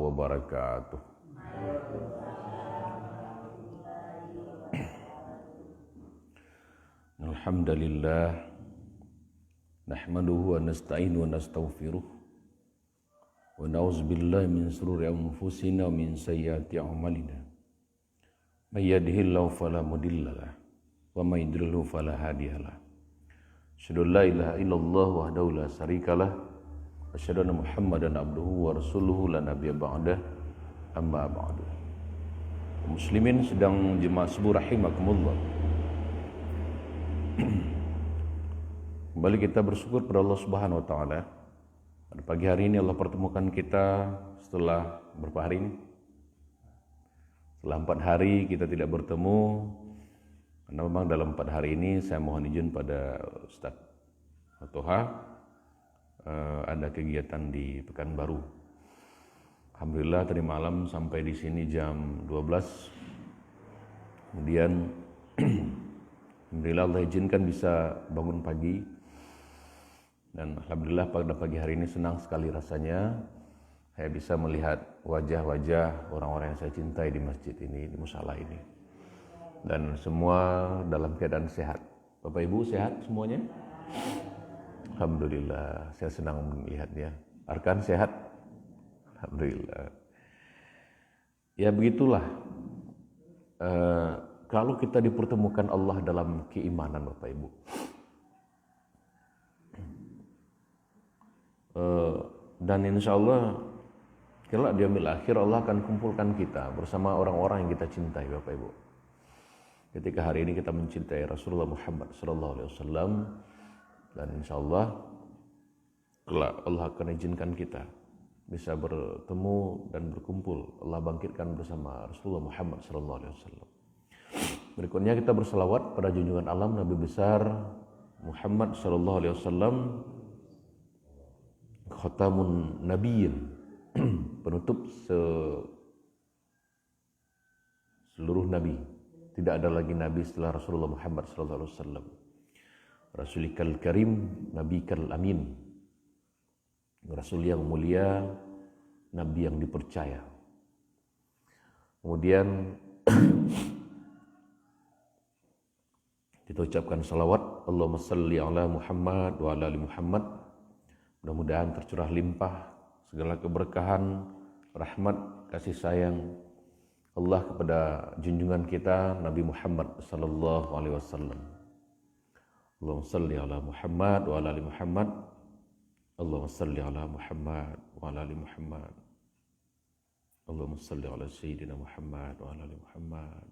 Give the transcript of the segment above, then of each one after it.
wabarakatuh. Alhamdulillah nahmaduhu wa nasta'inu wa nastaghfiruh wa na'udzubillahi min shururi anfusina wa min sayyiati a'malina. May yahdihillahu fala mudhillalah wa may yudlilhu fala hadiyalah. Asyhadu an la ilaha illallah wahdahu la syarikalah wa asyhadu anna Muhammadan abduhu wa rasuluhu la nabiyya ba'dah. Amma ba'du. Muslimin sedang jemaah subuh rahimakumullah. Kembali kita bersyukur kepada Allah Subhanahu wa taala. Pada pagi hari ini Allah pertemukan kita setelah berapa hari ini? Setelah 4 hari kita tidak bertemu. Karena memang dalam 4 hari ini saya mohon izin pada Ustaz Toha ada kegiatan di Pekanbaru. Alhamdulillah tadi malam sampai di sini jam 12. Kemudian alhamdulillah Allah izinkan bisa bangun pagi. Dan alhamdulillah pada pagi hari ini senang sekali rasanya saya bisa melihat wajah-wajah orang-orang yang saya cintai di masjid ini, di musala ini. Dan semua dalam keadaan sehat. Bapak Ibu sehat semuanya? Alhamdulillah, saya senang melihatnya. Arkan sehat? Alhamdulillah. Ya begitulah. Kalau kita dipertemukan Allah dalam keimanan Bapak Ibu. Dan insya Allah kelak di yaumil akhir Allah akan kumpulkan kita bersama orang-orang yang kita cintai Bapak Ibu. Ketika hari ini kita mencintai Rasulullah Muhammad SAW, dan insya Allah kelak Allah akan izinkan kita bisa bertemu dan berkumpul. Allah bangkitkan bersama Rasulullah Muhammad SAW. Berikutnya kita berselawat pada junjungan alam Nabi besar Muhammad SAW, khatamun nabiyyin, penutup seluruh nabi. Tidak ada lagi nabi setelah Rasulullah Muhammad SAW. Rasulikal karim, nabikal amin. Rasul yang mulia, nabi yang dipercaya. Kemudian kita ucapkan salawat, Allahumma salli ala Muhammad wa ala ali Muhammad. Mudah-mudahan tercurah limpah segala keberkahan, rahmat, kasih sayang Allah kepada junjungan kita Nabi Muhammad sallallahu alaihi wasallam. Allahumma salli ala Muhammad wa ala ali Muhammad. Allahumma salli ala Muhammad wa ala ali Muhammad. Allahumma salli ala Sayyidina Muhammad wa ala ali Muhammad.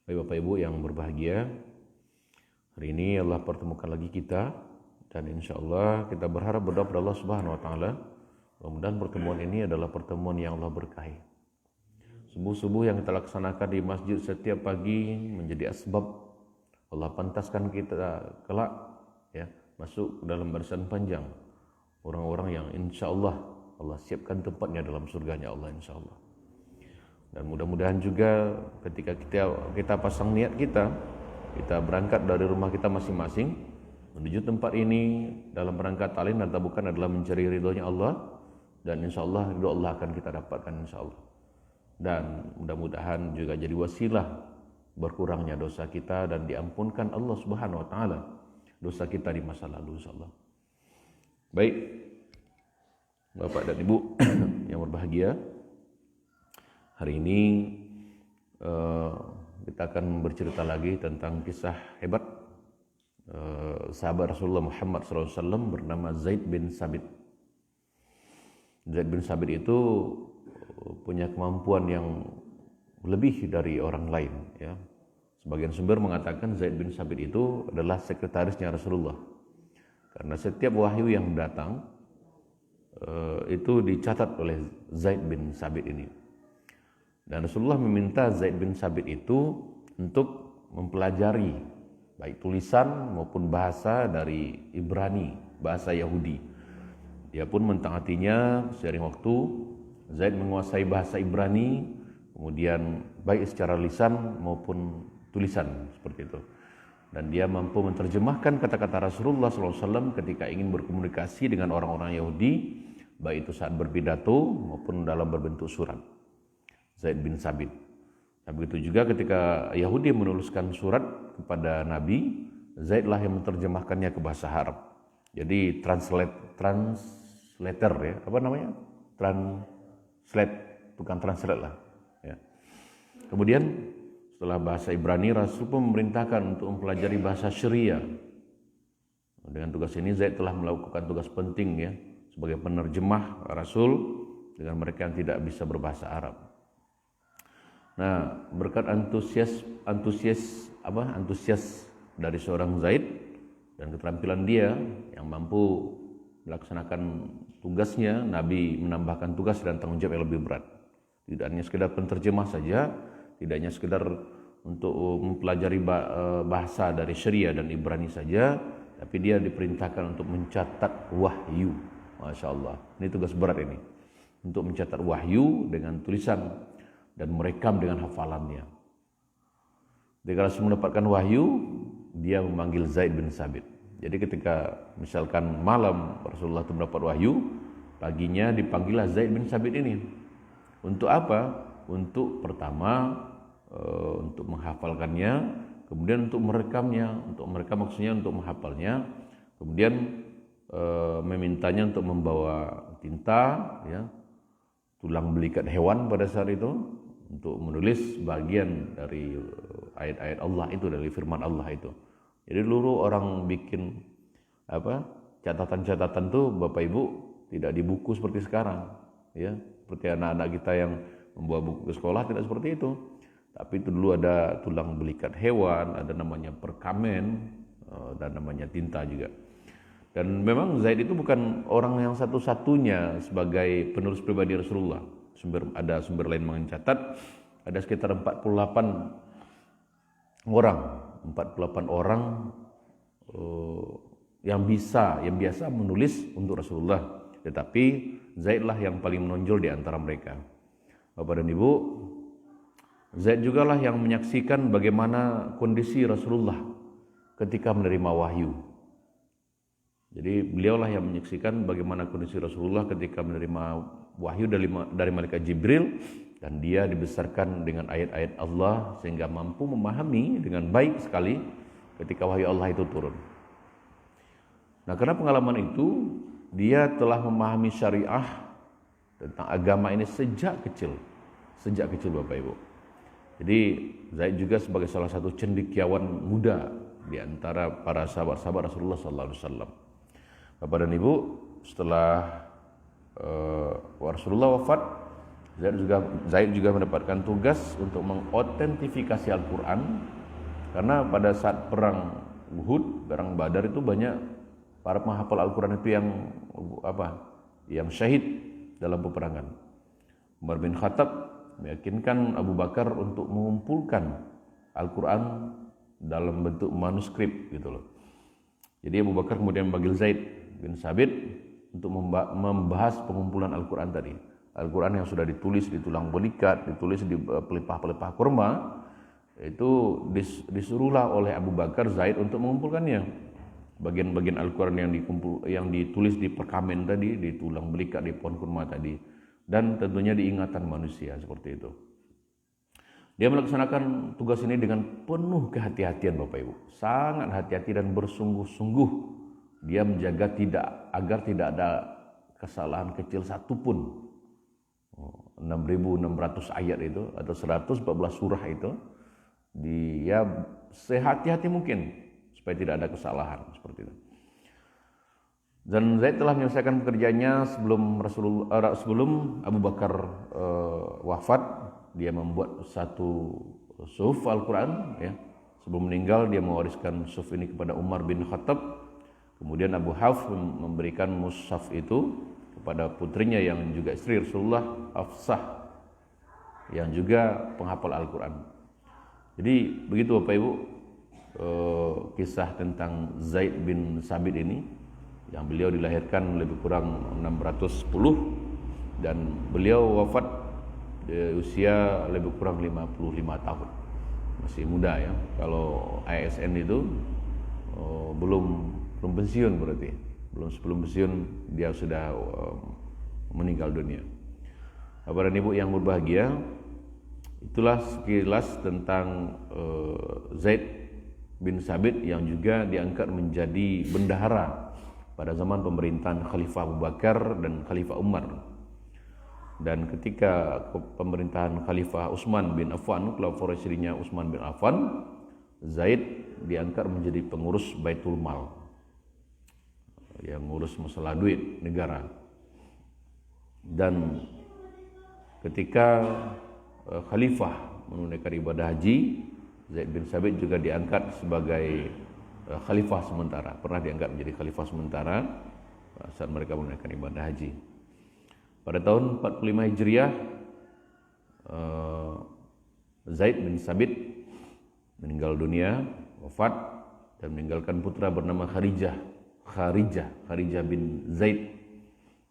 Baik Bapak Ibu yang berbahagia, hari ini Allah pertemukan lagi kita. Dan insya Allah kita berharap berdoa kepada Allah Subhanahu wa taala. Mudah-mudahan pertemuan ini adalah pertemuan yang Allah berkahi. Subuh-subuh yang kita laksanakan di masjid setiap pagi menjadi asbab Allah pantaskan kita kelak ya masuk dalam barisan panjang orang-orang yang insya Allah Allah siapkan tempatnya dalam surganya Allah insya Allah. Dan mudah-mudahan juga ketika kita pasang niat kita berangkat dari rumah kita masing-masing menuju tempat ini dalam rangka ta'lim dan bukan adalah mencari ridhonya Allah, dan insya Allah ridho Allah akan kita dapatkan insya Allah. Dan mudah-mudahan juga jadi wasilah berkurangnya dosa kita dan diampunkan Allah Subhanahu wa taala dosa kita di masa lalu insya Allah. Baik Bapak dan Ibu yang berbahagia, hari ini kita akan bercerita lagi tentang kisah hebat sahabat Rasulullah Muhammad SAW bernama Zaid bin Sabit. Zaid bin Sabit itu punya kemampuan yang lebih dari orang lain ya. Sebagian sumber mengatakan Zaid bin Sabit itu adalah sekretarisnya Rasulullah. Karena setiap wahyu yang datang itu dicatat oleh Zaid bin Sabit ini. Dan Rasulullah meminta Zaid bin Sabit itu untuk mempelajari baik tulisan maupun bahasa dari Ibrani, bahasa Yahudi. Dia pun mentaatinya seiring waktu. Zaid menguasai bahasa Ibrani, kemudian baik secara lisan maupun tulisan seperti itu. Dan dia mampu menerjemahkan kata-kata Rasulullah SAW ketika ingin berkomunikasi dengan orang-orang Yahudi baik itu saat berpidato maupun dalam berbentuk surat. Zaid bin Sabit. Nah, begitu juga ketika Yahudi menuliskan surat kepada Nabi, Zaid lah yang menerjemahkannya ke bahasa Arab. Jadi translator ya, apa namanya? Translate, bukan translate lah. Ya. Kemudian setelah bahasa Ibrani, Rasul pun memerintahkan untuk mempelajari bahasa Syria. Dengan tugas ini Zaid telah melakukan tugas penting ya sebagai penerjemah Rasul dengan mereka yang tidak bisa berbahasa Arab. Nah, berkat antusias dari seorang Zaid dan keterampilan dia yang mampu melaksanakan tugasnya, Nabi menambahkan tugas dan tanggung jawab yang lebih berat. Tidak hanya sekedar penterjemah saja, tidak hanya sekedar untuk mempelajari bahasa dari Syria dan Ibrani saja, tapi dia diperintahkan untuk mencatat wahyu. Masya Allah, ini tugas berat ini. Untuk mencatat wahyu dengan tulisan dan merekam dengan hafalannya. Ketika Rasul mendapatkan wahyu, dia memanggil Zaid bin Sabit. Jadi ketika misalkan malam Rasulullah itu mendapat wahyu, paginya dipanggillah Zaid bin Sabit ini. Untuk apa? Untuk pertama, untuk menghafalkannya, kemudian untuk merekamnya. Untuk merekam maksudnya untuk menghafalnya, kemudian memintanya untuk membawa tinta, ya, tulang belikat hewan pada saat itu, untuk menulis bagian dari ayat-ayat Allah itu, dari firman Allah itu. Jadi dulu orang bikin catatan-catatan tuh Bapak Ibu tidak di buku seperti sekarang, ya. Seperti anak-anak kita yang membawa buku ke sekolah tidak seperti itu. Tapi itu dulu ada tulang belikat hewan, ada namanya perkamen, dan namanya tinta juga. Dan memang Zaid itu bukan orang yang satu-satunya sebagai penulis pribadi Rasulullah. Ada sumber lain mencatat ada sekitar 48 orang yang biasa menulis untuk Rasulullah. Tetapi Zaid lah yang paling menonjol di antara mereka. Bapak dan Ibu, Zaid juga lah yang menyaksikan bagaimana kondisi Rasulullah ketika menerima wahyu. Jadi beliaulah yang menyaksikan bagaimana kondisi Rasulullah ketika menerima wahyu dari malaikat Jibril, dan dia dibesarkan dengan ayat-ayat Allah sehingga mampu memahami dengan baik sekali ketika wahyu Allah itu turun. Nah, karena pengalaman itu, dia telah memahami syariah tentang agama ini sejak kecil Bapak Ibu. Jadi Zaid juga sebagai salah satu cendekiawan muda di antara para sahabat-sahabat Rasulullah SAW. Bapak dan Ibu, setelah Rasulullah wafat, Zaid juga mendapatkan tugas untuk mengotentifikasi Al-Quran, karena pada saat perang Uhud, perang Badar itu banyak para penghafal Al-Quran itu yang syahid dalam peperangan. Umar bin Khattab meyakinkan Abu Bakar untuk mengumpulkan Al-Quran dalam bentuk manuskrip gitu loh. Jadi Abu Bakar kemudian memanggil Zaid bin Sabit untuk membahas pengumpulan Al-Quran tadi. Al-Quran yang sudah ditulis di tulang belikat, ditulis di pelepah-pelepah kurma, itu disuruhlah oleh Abu Bakar Zaid untuk mengumpulkannya. Bagian-bagian Al-Quran yang ditulis di perkamen tadi, di tulang belikat, di pohon kurma tadi, dan tentunya diingatan manusia seperti itu. Dia melaksanakan tugas ini dengan penuh kehati-hatian Bapak Ibu, sangat hati-hati dan bersungguh-sungguh. Dia menjaga agar tidak ada kesalahan kecil satupun. 6.600 ayat itu atau 114 surah itu, dia sehati-hati mungkin supaya tidak ada kesalahan seperti itu. Dan Zaid telah menyelesaikan pekerjaannya sebelum Abu Bakar wafat. Dia membuat satu suhuf Al-Quran, ya. Sebelum meninggal dia mewariskan suhuf ini kepada Umar bin Khattab. Kemudian Abu Hafs memberikan mushaf itu kepada putrinya yang juga istri Rasulullah, Hafsah, yang juga penghafal Al-Quran. Jadi begitu Bapak Ibu kisah tentang Zaid bin Sabit ini, yang beliau dilahirkan lebih kurang 610 dan beliau wafat di usia lebih kurang 55 tahun. Masih muda ya. Kalau ASN itu belum pensiun berarti. Sebelum pensiun dia sudah meninggal dunia. Bapak dan Ibu yang berbahagia, itulah sekilas tentang Zaid bin Sabit yang juga diangkat menjadi bendahara pada zaman pemerintahan Khalifah Abu Bakar dan Khalifah Umar. Dan ketika pemerintahan Khalifah Utsman bin Affan, Khalifah Rasyidnya Utsman bin Affan, Zaid diangkat menjadi pengurus Baitul Mal, yang ngurus masalah duit negara. Dan ketika Khalifah menunaikan ibadah haji, Zaid bin Sabit juga diangkat sebagai Khalifah sementara, pernah diangkat menjadi Khalifah sementara saat mereka menunaikan ibadah haji. Pada tahun 45 Hijriah, Zaid bin Sabit meninggal dunia, wafat, dan meninggalkan putra bernama Kharijah bin Zaid,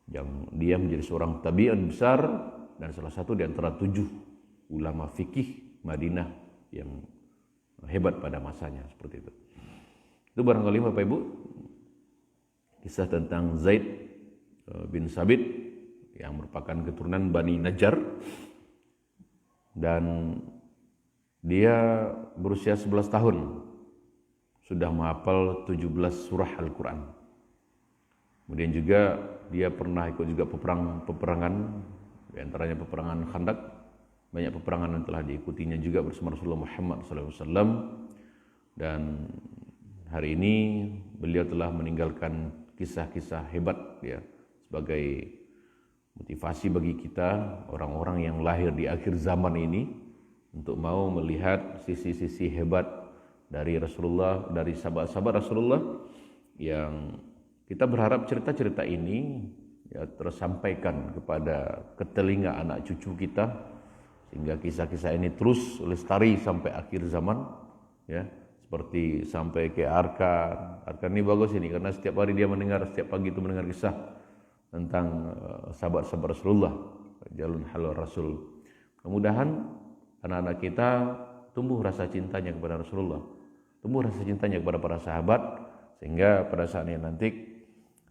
yang dia menjadi seorang tabi'in besar dan salah satu di antara 7 ulama fikih Madinah yang hebat pada masanya, seperti itu. Itu barangkali Bapak Ibu kisah tentang Zaid bin Sabit yang merupakan keturunan Bani Najjar, dan dia berusia 11 tahun sudah menghafal 17 surah Al-Quran. Kemudian juga dia pernah ikut juga peperangan, di antaranya peperangan Khandak. Banyak peperangan yang telah diikutinya juga bersama Rasulullah Muhammad SAW. Dan hari ini beliau telah meninggalkan kisah-kisah hebat ya, sebagai motivasi bagi kita orang-orang yang lahir di akhir zaman ini untuk mau melihat sisi-sisi hebat dari Rasulullah, dari sahabat-sahabat Rasulullah, yang kita berharap cerita-cerita ini ya tersampaikan ke telinga anak cucu kita, sehingga kisah-kisah ini terus lestari sampai akhir zaman ya, seperti sampai ke Arkan ini bagus ini karena setiap hari dia mendengar, setiap pagi itu mendengar kisah tentang sahabat-sahabat Rasulullah, jalun halal Rasul. Mudah-mudahan anak-anak kita tumbuh rasa cintanya kepada Rasulullah, tumbuh rasa cintanya kepada para sahabat, sehingga pada saatnya nanti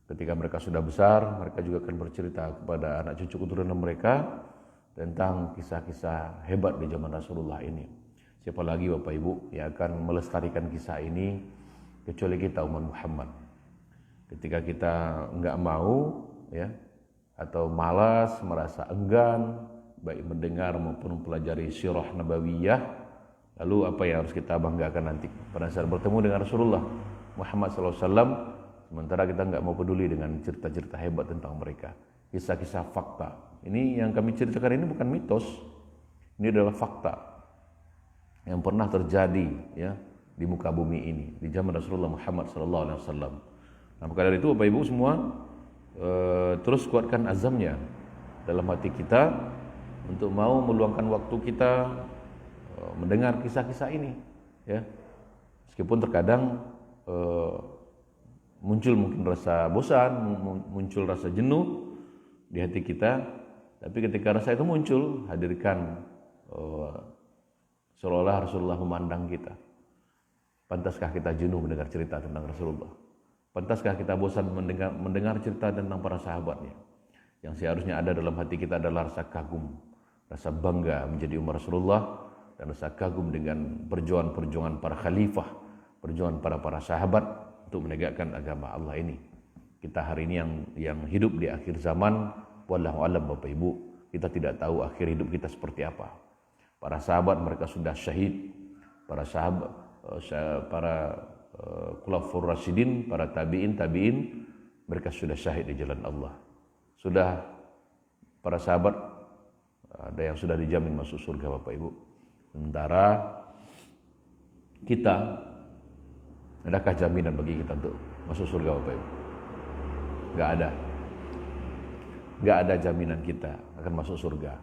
ketika mereka sudah besar, mereka juga akan bercerita kepada anak cucu keturunan mereka tentang kisah-kisah hebat di zaman Rasulullah ini. Siapa lagi Bapak Ibu yang akan melestarikan kisah ini kecuali kita umat Muhammad. Ketika kita enggak mau ya, atau malas, merasa enggan baik mendengar maupun mempelajari sirah nabawiyah, lalu apa yang harus kita banggakan nanti pada saat bertemu dengan Rasulullah Muhammad SAW, sementara kita enggak mau peduli dengan cerita-cerita hebat tentang mereka, kisah-kisah fakta. Ini yang kami ceritakan ini bukan mitos, ini adalah fakta yang pernah terjadi ya di muka bumi ini di zaman Rasulullah Muhammad SAW. Nah, maka dari itu Bapak Ibu semua terus kuatkan azamnya dalam hati kita untuk mau meluangkan waktu kita mendengar kisah-kisah ini ya. Meskipun terkadang muncul mungkin rasa bosan, muncul rasa jenuh di hati kita, tapi ketika rasa itu muncul, hadirkan seolah-olah Rasulullah memandang kita. Pantaskah kita jenuh mendengar cerita tentang Rasulullah? Pantaskah kita bosan mendengar cerita tentang para sahabatnya? Yang seharusnya ada dalam hati kita adalah rasa kagum, rasa bangga menjadi umat Rasulullah, dan rasa kagum dengan perjuangan-perjuangan para khalifah, perjuangan para sahabat untuk menegakkan agama Allah ini. Kita hari ini yang hidup di akhir zaman, wallahu alam Bapak Ibu, kita tidak tahu akhir hidup kita seperti apa. Para sahabat mereka sudah syahid, para sahabat, para Khulafaur Rasyidin, para tabi'in, mereka sudah syahid di jalan Allah. Sudah para sahabat ada yang sudah dijamin masuk surga Bapak Ibu. Sementara kita, adakah jaminan bagi kita untuk masuk surga Bapak Ibu? Enggak ada jaminan kita akan masuk surga.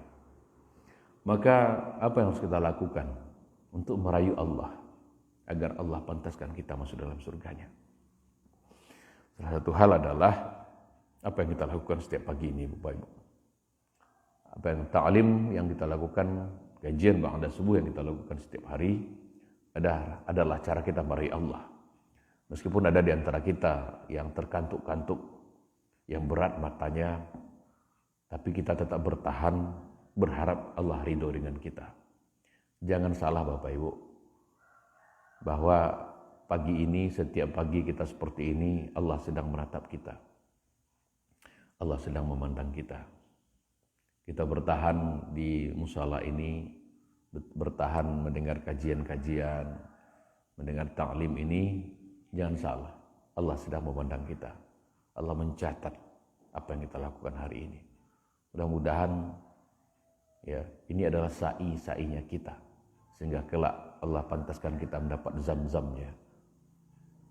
Maka apa yang harus kita lakukan untuk merayu Allah agar Allah pantaskan kita masuk dalam surganya? Salah satu hal adalah apa yang kita lakukan setiap pagi ini Bapak Ibu. Apa yang ta'lim yang kita lakukan, kajian ba'da subuh yang kita lakukan setiap hari adalah cara kita merayu Allah. Meskipun ada di antara kita yang terkantuk-kantuk, yang berat matanya, Tapi kita tetap bertahan, berharap Allah ridho dengan kita. Jangan salah Bapak Ibu, bahwa pagi ini, setiap pagi kita seperti ini, Allah sedang menatap kita. Allah sedang memandang kita. Kita bertahan di musala ini, bertahan mendengar kajian-kajian, mendengar ta'lim ini, jangan salah. Allah sedang memandang kita. Allah mencatat apa yang kita lakukan hari ini. Mudah-mudahan ya, ini adalah sa'i-sa'inya kita, sehingga kelak Allah pantaskan kita mendapat zam-zamnya.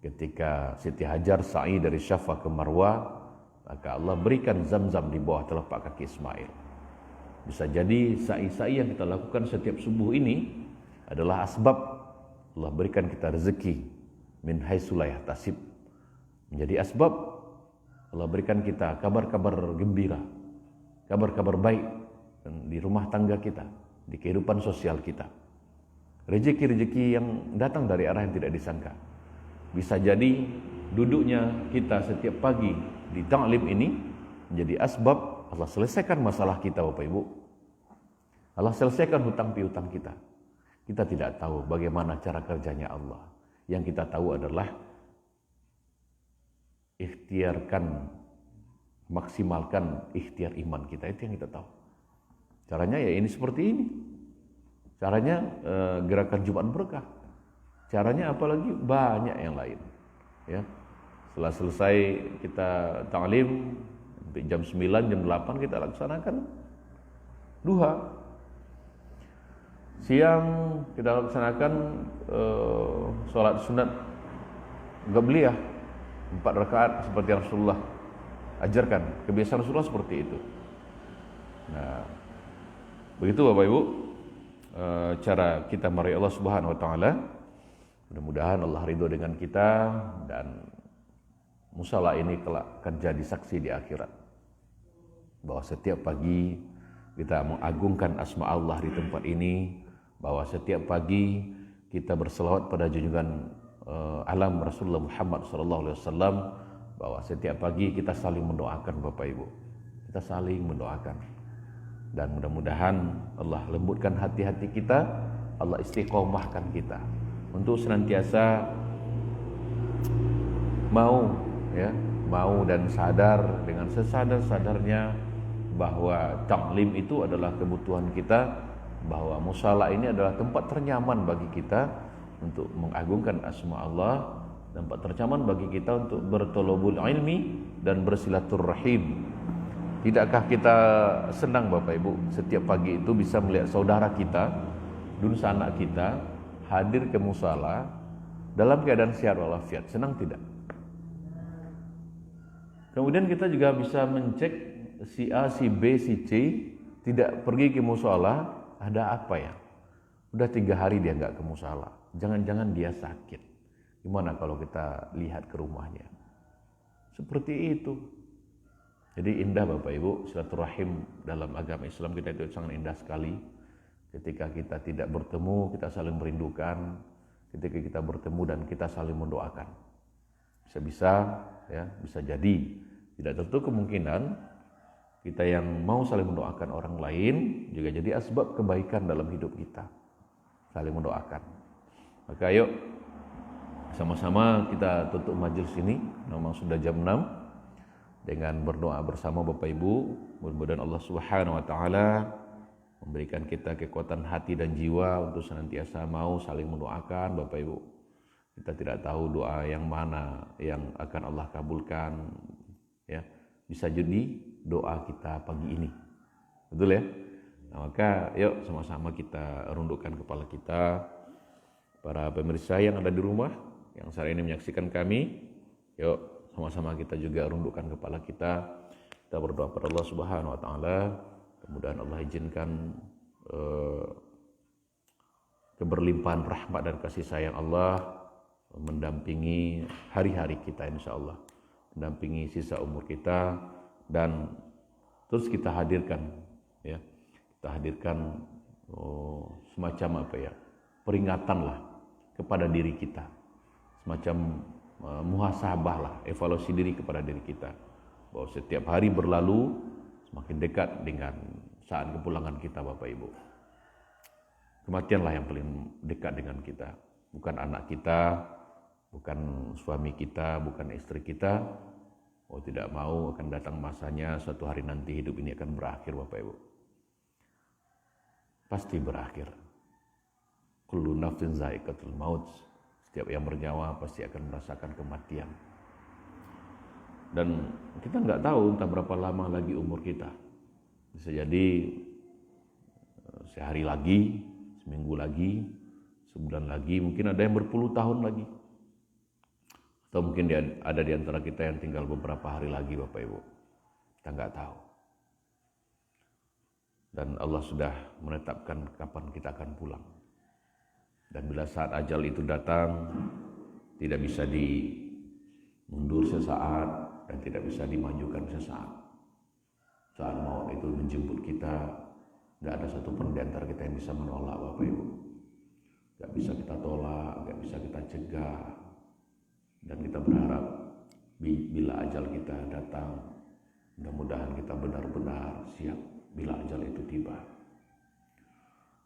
Ketika Siti Hajar sa'i dari Syafa ke Marwah, maka Allah berikan zam-zam di bawah telapak kaki Ismail. Bisa jadi sa'i-sa'i yang kita lakukan setiap subuh ini adalah asbab Allah berikan kita rezeki min haitsu la yahtasib. Menjadi asbab Allah berikan kita kabar-kabar gembira, kabar-kabar baik di rumah tangga kita, di kehidupan sosial kita. Rezeki-rezeki yang datang dari arah yang tidak disangka. Bisa jadi duduknya kita setiap pagi di ta'lim ini menjadi asbab Allah selesaikan masalah kita Bapak Ibu. Allah selesaikan hutang piutang kita. Kita tidak tahu bagaimana cara kerjanya Allah. Yang kita tahu adalah ikhtiarkan, maksimalkan ikhtiar iman kita. Itu yang kita tahu. Caranya ya ini seperti ini. Caranya gerakan Jumat Berkah. Caranya apalagi banyak yang lain. Ya. Setelah selesai kita ta'lim jam 9, jam 8 kita laksanakan duha. Siang kita laksanakan sholat sunat Qabliyah 4 rakaat seperti Rasulullah ajarkan. Kebiasaan Rasulullah seperti itu. Nah, begitu Bapak Ibu cara kita meraih Allah Subhanahu wa taala. Mudah-mudahan Allah ridho dengan kita dan musala ini kelak akan jadi saksi di akhirat. Bahwa setiap pagi kita mengagungkan asma Allah di tempat ini, bahwa setiap pagi kita berselawat pada junjungan alam Rasulullah Muhammad SAW, bahwa setiap pagi kita saling mendoakan Bapak Ibu. Kita saling mendoakan. Dan mudah-mudahan Allah lembutkan hati-hati kita, Allah istiqomahkan kita untuk senantiasa mau dan sadar dengan sesadar-sadarnya bahwa ta'lim itu adalah kebutuhan kita, bahwa musala ini adalah tempat ternyaman bagi kita untuk mengagungkan asma Allah, tempat ternyaman bagi kita untuk bertolobul ilmi dan bersilaturrahim. Tidakkah kita senang Bapak Ibu setiap pagi itu bisa melihat saudara kita, dunsa anak kita hadir ke musala dalam keadaan sehat walafiat? Senang tidak? Kemudian kita juga bisa mencek si A, si B, si C tidak pergi ke musala, ada apa ya? Udah 3 hari dia nggak ke musala. Jangan-jangan dia sakit. Gimana kalau kita lihat ke rumahnya? Seperti itu. Jadi indah Bapak Ibu, silaturahim dalam agama Islam kita itu sangat indah sekali. Ketika kita tidak bertemu, kita saling merindukan. Ketika kita bertemu dan kita saling mendoakan. Bisa-bisa ya, bisa jadi tidak tertutup kemungkinan kita yang mau saling mendoakan orang lain juga jadi asbab kebaikan dalam hidup kita. Saling mendoakan. Maka ayo sama-sama kita tutup majelis ini. Memang sudah jam 6 dengan berdoa bersama Bapak Ibu. Mudah-mudahan Allah Subhanahu wa taala memberikan kita kekuatan hati dan jiwa untuk senantiasa mau saling mendoakan Bapak Ibu. Kita tidak tahu doa yang mana yang akan Allah kabulkan, ya. Bisa jadi doa kita pagi ini. Betul ya? Nah, maka yuk sama-sama kita rundukkan kepala kita. Para pemirsa yang ada di rumah yang saat ini menyaksikan kami, yuk sama-sama kita juga rundukkan kepala kita. Kita berdoa kepada Allah Subhanahu wa taala. Kemudian Allah izinkan keberlimpahan rahmat dan kasih sayang Allah mendampingi hari-hari kita insya Allah, mendampingi sisa umur kita, dan terus kita hadirkan ya, kita hadirkan semacam apa ya, peringatan lah kepada diri kita, semacam muhasabah lah, evaluasi diri kepada diri kita, bahwa setiap hari berlalu semakin dekat dengan saat kepulangan kita Bapak Ibu. Kematianlah yang paling dekat dengan kita. Bukan anak kita, bukan suami kita, bukan istri kita. Oh tidak mau akan datang masanya suatu hari nanti hidup ini akan berakhir Bapak Ibu. Pasti berakhir. Kullu nafsin za'iqatul maut. Setiap yang bernyawa pasti akan merasakan kematian. Dan kita nggak tahu entah berapa lama lagi umur kita. Bisa jadi sehari lagi, seminggu lagi, sebulan lagi, mungkin ada yang berpuluh tahun lagi. Atau mungkin ada di antara kita yang tinggal beberapa hari lagi Bapak Ibu. Kita nggak tahu. Dan Allah sudah menetapkan kapan kita akan pulang. Dan bila saat ajal itu datang, tidak bisa dimundur sesaat dan tidak bisa dimajukan sesaat. Saat maut itu menjemput kita, nggak ada satupun di antara kita yang bisa menolak Bapak Ibu. Nggak bisa kita tolak, nggak bisa kita cegah. Dan kita berharap bila ajal kita datang, mudah-mudahan kita benar-benar siap bila ajal itu tiba.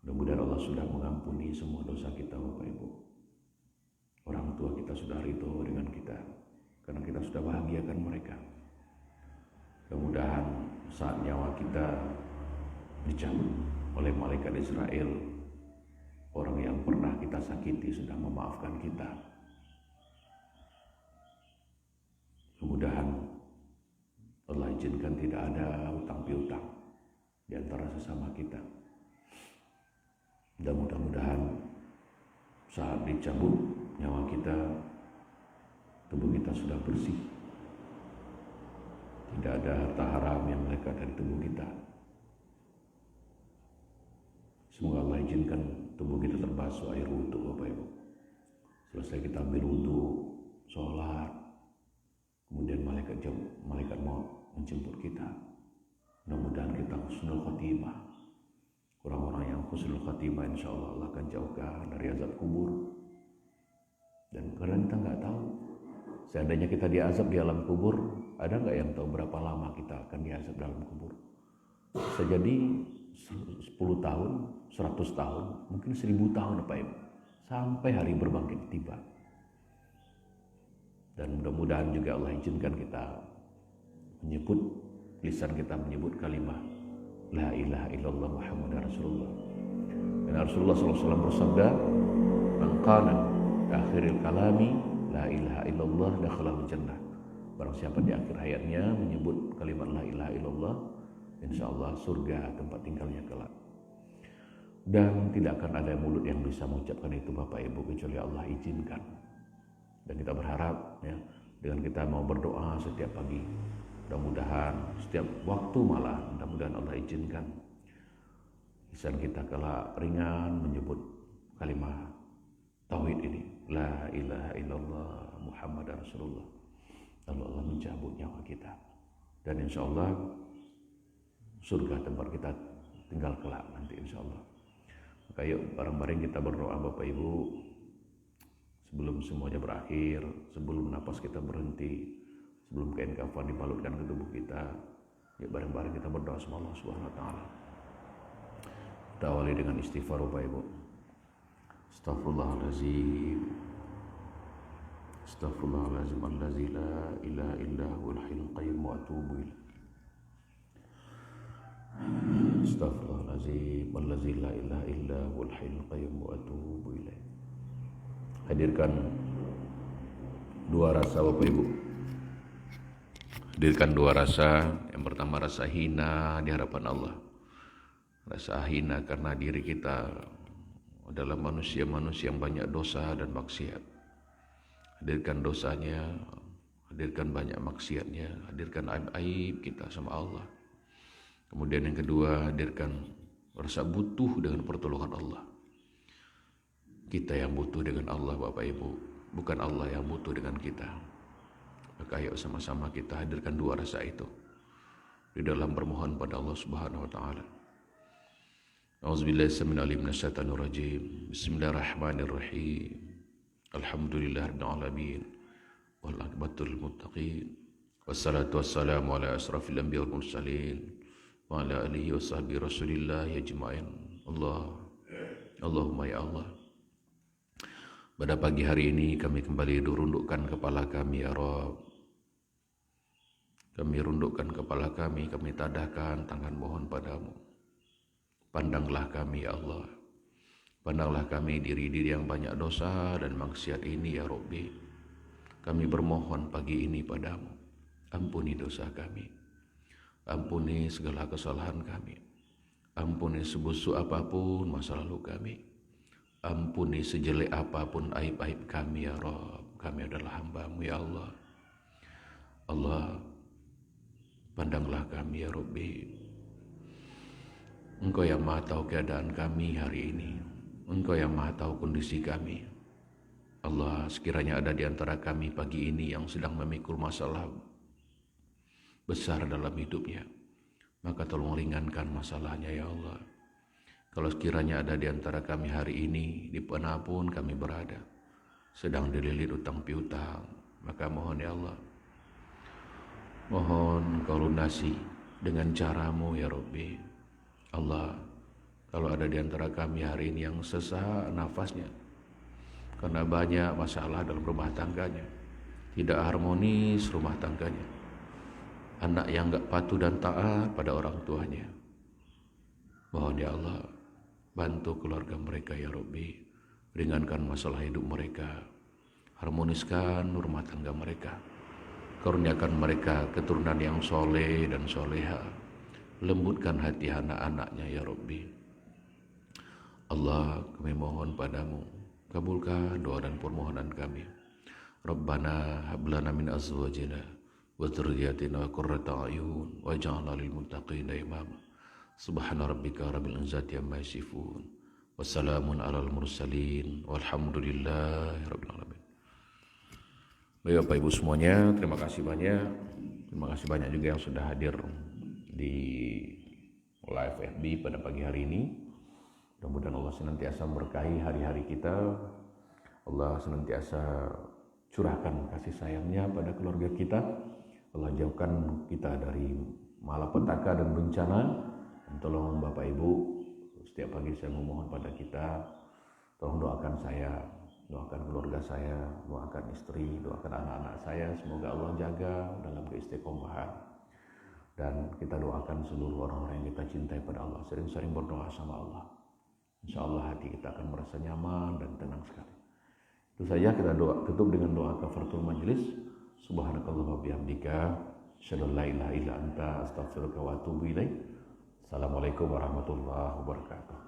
Mudah-mudahan Allah sudah mengampuni semua dosa kita Bapak Ibu. Orang tua kita sudah ridho dengan kita, karena kita sudah bahagiakan mereka. Mudah-mudahan saat nyawa kita dicabut oleh malaikat Israel, orang yang pernah kita sakiti sudah memaafkan kita. Mudah-mudahan Allah izinkan tidak ada hutang piutang di antara sesama kita. Dan mudah-mudahan saat dicabut nyawa kita, tubuh kita sudah bersih. Tidak ada harta haram yang melekat dari tubuh kita. Semoga Allah izinkan tubuh kita terbasuh air wudhu Bapak Ibu. Selesai kita ambil wudhu, sholat, kemudian malaikat maut menjemput kita. Mudah-mudahan kita husnul khotimah. Orang-orang yang husnul khotimah insya Allah akan jauhkan dari azab kubur. Dan karena kita nggak tahu, seandainya kita diazab di alam kubur, ada nggak yang tahu berapa lama kita akan diazab dalam kubur? Bisa jadi 10 tahun, 100 tahun, mungkin 1000 tahun Bapak Ibu, sampai hari berbangkit tiba. Dan mudah-mudahan juga Allah izinkan kita menyebut, lisan kita menyebut kalimat La ilaha illallah Muhammadar Rasulullah. Dan Rasulullah SAW bersabda, Man qala akhiril kalami La ilaha illallah dakhalal jannah. Barang siapa di akhir hayatnya menyebut kalimat La ilaha illallah, insyaallah surga tempat tinggalnya kelak. Dan tidak akan ada mulut yang bisa mengucapkan itu Bapak Ibu kecuali Allah izinkan. Dan kita berharap ya, dengan kita mau berdoa setiap pagi, mudah-mudahan setiap waktu malah, mudah-mudahan Allah izinkan lisan kita kelak ringan menyebut kalimat tauhid ini, La ilaha illallah Muhammadar Rasulullah. Lalu Allah mencabut nyawa kita, dan insya Allah surga tempat kita tinggal kelak nanti insya Allah. Maka yuk bareng-bareng kita berdoa Bapak Ibu, sebelum semuanya berakhir, sebelum napas kita berhenti, sebelum kain kafan dibalutkan ke tubuh kita, yuk bareng-bareng kita berdoa sama Allah Subhanahu wa taala. Kita awali dengan istighfar Bapak Ibu. Astaghfirullahalazim. Astaghfirullahalazim allazi la ilaha illa huwal hayyul qayyum wa atubu ilaih. Astaghfirullahalazim allazi la ilaha illa huwal hayyul qayyum wa atubu ilaih. Hadirkan dua rasa Bapak Ibu. Hadirkan dua rasa. Yang pertama rasa hina di hadapan Allah. Rasa hina karena diri kita adalah manusia-manusia yang banyak dosa dan maksiat. Hadirkan dosanya, hadirkan banyak maksiatnya, hadirkan aib-aib kita sama Allah. Kemudian yang kedua, hadirkan rasa butuh dengan pertolongan Allah. Kita yang butuh dengan Allah Bapak Ibu, bukan Allah yang butuh dengan kita. Maka ayo sama-sama kita hadirkan dua rasa itu di dalam bermohon pada Allah Subhanahu wa taala. A'udzubillahi minasyaitonir minasyaitonir rajim. Bismillahirrahmanirrahim. Alhamdulillahirabbil alamin. Wal aqibatul muttaqin. Wassalatu wassalamu ala asrafil anbiya'i wal mursalin. wa ala alihi wa sahbihi rasulillah ajma'in. Allahumma ya Allah. Pada pagi hari ini kami kembali rundukkan kepala kami ya Rabb. Kami rundukkan kepala kami tadahkan tangan mohon padamu. Pandanglah kami ya Allah. Pandanglah kami diri-diri yang banyak dosa dan maksiat ini ya Rabbi. Kami bermohon pagi ini padamu. Ampuni dosa kami. Ampuni segala kesalahan kami. Ampuni sebusuk apapun masa lalu kami. Ampuni sejelek apapun aib-aib kami ya Rabb. Kami adalah hamba-Mu ya Allah. Allah, pandanglah kami ya Rabbi. Engkau yang maha tahu keadaan kami hari ini. Engkau yang maha tahu kondisi kami. Allah, sekiranya ada di antara kami pagi ini yang sedang memikul masalah besar dalam hidupnya, maka tolong ringankan masalahnya ya Allah. Kalau sekiranya ada di antara kami hari ini, di mana pun kami berada, sedang dililit utang piutang, maka mohon ya Allah, mohon Kau lunasi dengan cara-Mu ya Rabbi. Allah, kalau ada di antara kami hari ini yang sesak nafasnya, karena banyak masalah dalam rumah tangganya, tidak harmonis rumah tangganya, anak yang gak patuh dan taat pada orang tuanya, mohon ya Allah, bantu keluarga mereka ya Rabbi. Ringankan masalah hidup mereka. Harmoniskan rumah tangga mereka. Kurniakan mereka keturunan yang soleh dan soleha. Lembutkan hati anak-anaknya ya Rabbi. Allah, kami mohon padamu, kabulkan doa dan permohonan kami. Rabbana hablana min azwajina wa dzurriyyatina qurrata a'yun waj'alna lil muttaqina imama. Subhana rabbika rabbil izzati amma yasifun. Wassalamun alal mursalin. Walhamdulillahi rabbil alamin. Baik Bapak Ibu semuanya, terima kasih banyak. Terima kasih banyak juga yang sudah hadir di live FB pada pagi hari ini. Mudah-mudahan Allah senantiasa memberkahi hari-hari kita. Allah senantiasa curahkan kasih sayangnya pada keluarga kita. Allah jauhkan kita dari malapetaka dan bencana. Tolong Bapak Ibu, setiap pagi saya memohon pada kita, tolong doakan saya, doakan keluarga saya, doakan istri, doakan anak-anak saya, semoga Allah jaga dalam keistiqomahan. Dan kita doakan seluruh orang-orang yang kita cintai pada Allah, sering-sering berdoa sama Allah. Insya Allah hati kita akan merasa nyaman dan tenang sekali. Itu saja, kita tutup dengan doa kafaratul majlis. Subhanakallahumma bihamdika, asyhadu an la ilaha illa anta, astaghfiruka wa atubu ilaik. Assalamualaikum warahmatullahi wabarakatuh.